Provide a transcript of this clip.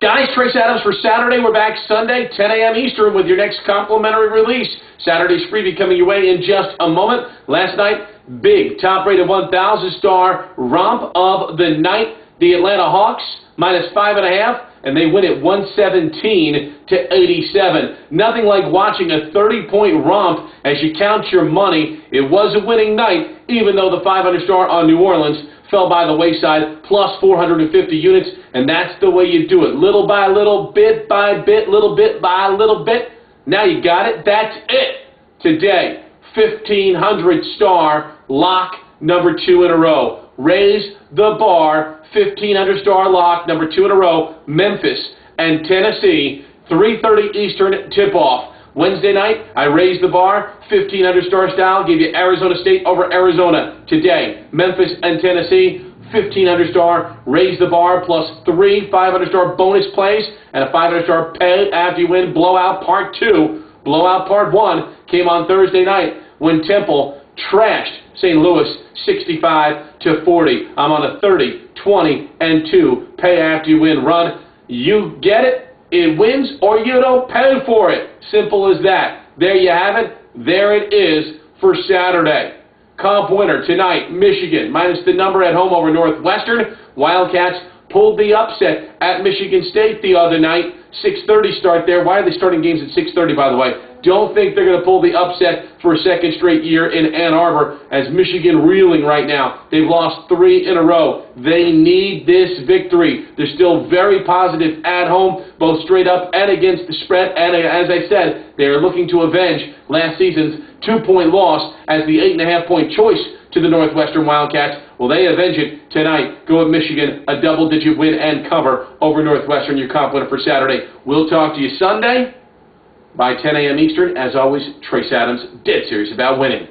Guys, Trace Adams for Saturday. We're back Sunday, 10 a.m. Eastern with your next complimentary release. Saturday's freebie coming your way in just a moment. Last night, big top-rated 1,000-star romp of the night. The Atlanta Hawks, -5.5, and they win it 117-87. Nothing like watching a 30-point romp as you count your money. It was a winning night, even though the 500-star on New Orleans fell by the wayside, plus 450 units, and that's the way you do it. Little by little, bit by bit, little bit by little bit. Now you got it. That's it. Today, 1,500-star lock number 2 in a row. Raise the bar, 1,500-star lock number 2 in a row. Memphis and Tennessee, 3:30 Eastern tip-off. Wednesday night, I raised the bar, 1,500-star style, gave you Arizona State over Arizona. Today, Memphis and Tennessee, 1,500-star, raise the bar, plus 3 500-star bonus plays, and a 500-star pay after you win blowout part 2. Blowout part 1 came on Thursday night when Temple trashed St. Louis 65-40. I'm on a 30, 20, and 2 pay after you win run. You get it. It wins or you don't pay for it. Simple as that. There you have it. There it is for Saturday. Comp winner tonight, Michigan, minus the number at home over Northwestern. Wildcats pulled the upset at Michigan State the other night. 6:30 start there. Why are they starting games at 6:30, by the way? Don't think they're going to pull the upset for a second straight year in Ann Arbor, as Michigan reeling right now. They've lost 3 in a row. They need this victory. They're still very positive at home, both straight up and against the spread. And as I said, they are looking to avenge last season's 2-point loss as the 8.5-point choice to the Northwestern Wildcats. Will they avenge it tonight? Go with Michigan, a double-digit win and cover over Northwestern, your comp winner for Saturday. We'll talk to you Sunday by 10 a.m. Eastern. As always, Trace Adams, dead serious about winning.